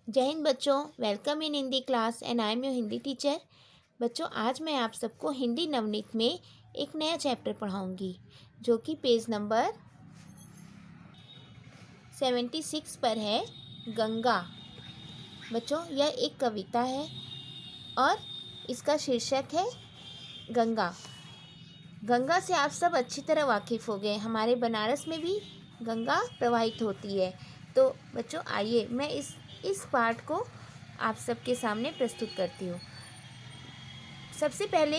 जय हिंद बच्चों, welcome in Hindi class and I am your Hindi teacher. बच्चों, आज मैं आप सबको हिंदी नवनीत में एक नया चैप्टर पढ़ाऊंगी जो कि पेज नंबर 76 पर है, गंगा। बच्चों, यह एक कविता है और इसका शीर्षक है गंगा। गंगा से आप सब अच्छी तरह वाकिफ़ हो गए। हमारे बनारस में भी गंगा प्रवाहित होती है। तो बच्चों, आइए मैं इस पाठ को आप सबके सामने प्रस्तुत करती हूँ। सबसे पहले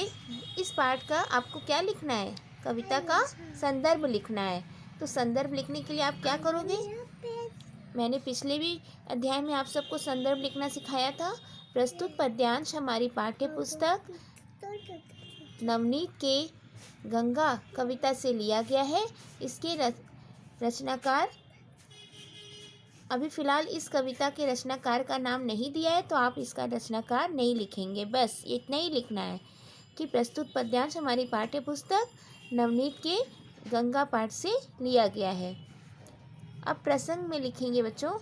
इस पाठ का आपको क्या लिखना है? कविता का संदर्भ लिखना है। तो संदर्भ लिखने के लिए आप क्या करोगे? मैंने पिछले भी अध्याय में आप सबको संदर्भ लिखना सिखाया था। प्रस्तुत पद्यांश हमारी पाठ्य पुस्तक नवनीत के गंगा कविता से लिया गया है। इसके रचनाकार, अभी फ़िलहाल इस कविता के रचनाकार का नाम नहीं दिया है, तो आप इसका रचनाकार नहीं लिखेंगे। बस इतना ही लिखना है कि प्रस्तुत पद्यांश हमारी पाठ्य पुस्तक नवनीत के गंगा पाठ से लिया गया है। अब प्रसंग में लिखेंगे बच्चों।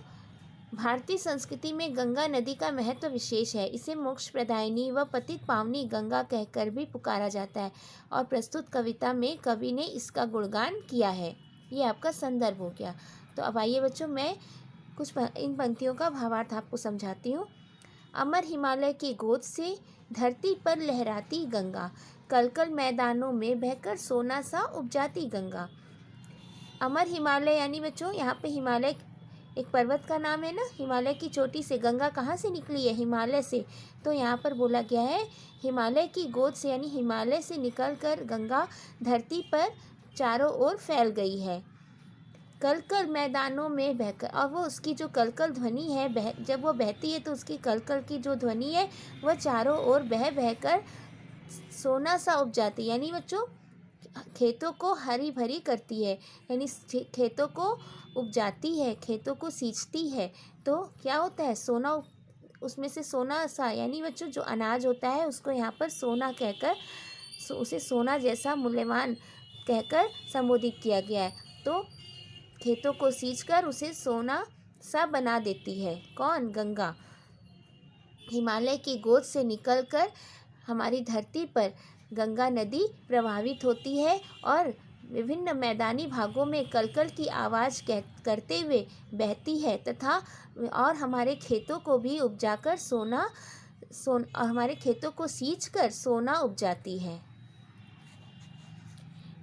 भारतीय संस्कृति में गंगा नदी का महत्व विशेष है। इसे मोक्ष प्रदायिनी व पतित पावनी गंगा कहकर भी पुकारा जाता है और प्रस्तुत कविता में कवि ने इसका गुणगान किया है। ये आपका संदर्भ हो गया। तो अब आइए बच्चों, मैं कुछ इन पंक्तियों का भावार्थ आपको समझाती हूँ। अमर हिमालय की गोद से धरती पर लहराती गंगा, कलकल मैदानों में बहकर सोना सा उपजाती गंगा। अमर हिमालय यानी बच्चों, यहाँ पे हिमालय एक पर्वत का नाम है ना। हिमालय की चोटी से गंगा कहाँ से निकली है? हिमालय से। तो यहाँ पर बोला गया है हिमालय की गोद से, यानी हिमालय से निकलकर गंगा धरती पर चारों ओर फैल गई है। कलकल मैदानों में बहकर, और वो उसकी जो कलकल ध्वनि है, जब वो बहती है तो उसकी कलकल की जो ध्वनि है वह चारों ओर बह बहकर सोना सा उपजाती, यानी बच्चों खेतों को हरी भरी करती है, यानी खेतों को उपजाती है, खेतों को सींचती है। तो क्या होता है? सोना, उसमें से सोना सा, यानी बच्चों जो अनाज होता है उसको यहाँ पर सोना कहकर, उसे सोना जैसा मूल्यवान कहकर संबोधित किया गया है। तो खेतों को सींचकर उसे सोना सा बना देती है। कौन? गंगा। हिमालय की गोद से निकलकर हमारी धरती पर गंगा नदी प्रवाहित होती है और विभिन्न मैदानी भागों में कलकल की आवाज़ करते हुए बहती है तथा और हमारे खेतों को भी उपजाकर हमारे खेतों को सींचकर सोना उपजाती है।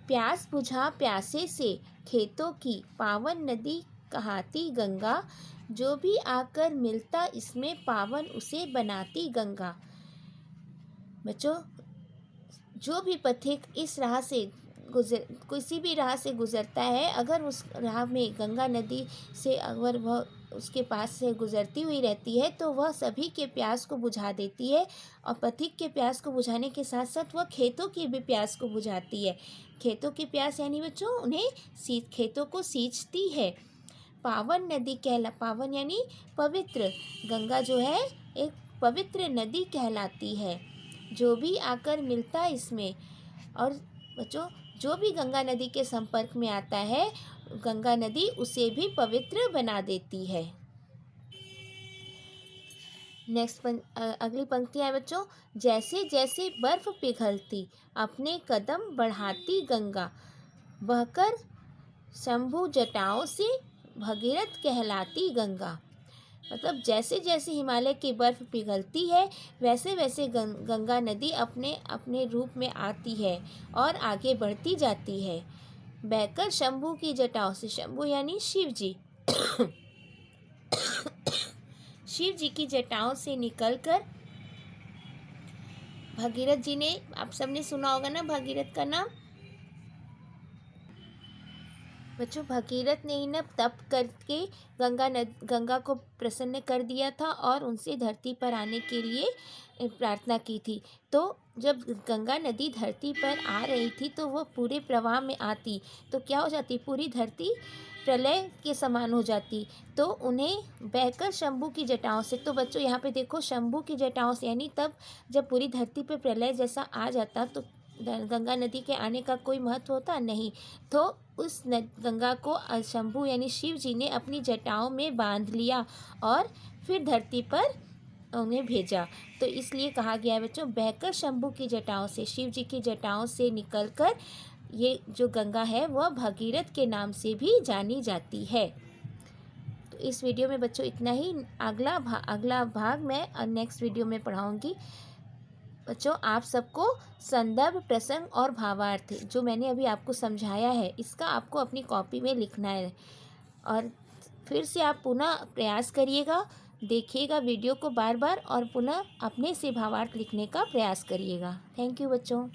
प्यास बुझा प्यासे से खेतों की पावन नदी कहाती गंगा, जो भी आकर मिलता इसमें पावन उसे बनाती गंगा। बच्चों, जो भी पथिक इस राह से किसी भी राह से गुज़रता है, अगर उस राह में गंगा नदी से अगर वह उसके पास से गुज़रती हुई रहती है तो वह सभी के प्यास को बुझा देती है और पथिक के प्यास को बुझाने के साथ साथ वह खेतों की भी प्यास को बुझाती है। खेतों की प्यास यानी बच्चों उन्हें खेतों को सींचती है। पावन नदी पावन यानी पवित्र। गंगा जो है एक पवित्र नदी कहलाती है। जो भी आकर मिलता है इसमें, और बच्चों जो भी गंगा नदी के संपर्क में आता है, गंगा नदी उसे भी पवित्र बना देती है। नेक्स्ट अगली पंक्ति है बच्चों। जैसे जैसे बर्फ पिघलती अपने कदम बढ़ाती गंगा, बहकर शंभु जटाओं से भगीरथ कहलाती गंगा। मतलब जैसे जैसे हिमालय की बर्फ़ पिघलती है वैसे वैसे गंगा नदी अपने अपने रूप में आती है और आगे बढ़ती जाती है। बहकर शंभु की जटाओं से, शंभु यानी शिव जी शिव जी की जटाओं से निकलकर भगीरथ जी ने, आप सबने सुना होगा ना भगीरथ का नाम। बच्चों, भगीरथ ने ही न तप करके गंगा को प्रसन्न कर दिया था और उनसे धरती पर आने के लिए प्रार्थना की थी। तो जब गंगा नदी धरती पर आ रही थी तो वह पूरे प्रवाह में आती तो क्या हो जाती? पूरी धरती प्रलय के समान हो जाती। तो उन्हें बहकर शंभु की जटाओं से, तो बच्चों यहाँ पे देखो शंभु की जटाओं से, यानी तब जब पूरी धरती पर प्रलय जैसा आ जाता तो गंगा नदी के आने का कोई महत्व होता नहीं। तो उस गंगा को शंभु यानी शिव जी ने अपनी जटाओं में बांध लिया और फिर धरती पर उन्हें भेजा। तो इसलिए कहा गया है बच्चों, बहकर शंभू की जटाओं से, शिव जी की जटाओं से निकलकर ये जो गंगा है वह भगीरथ के नाम से भी जानी जाती है। तो इस वीडियो में बच्चों इतना ही। अगला भाग मैं नेक्स्ट वीडियो में पढ़ाऊँगी। बच्चों आप सबको संदर्भ, प्रसंग और भावार्थ जो मैंने अभी आपको समझाया है, इसका आपको अपनी कॉपी में लिखना है। और फिर से आप पुनः प्रयास करिएगा, देखिएगा वीडियो को बार बार और पुनः अपने से भावार्थ लिखने का प्रयास करिएगा। थैंक यू बच्चों।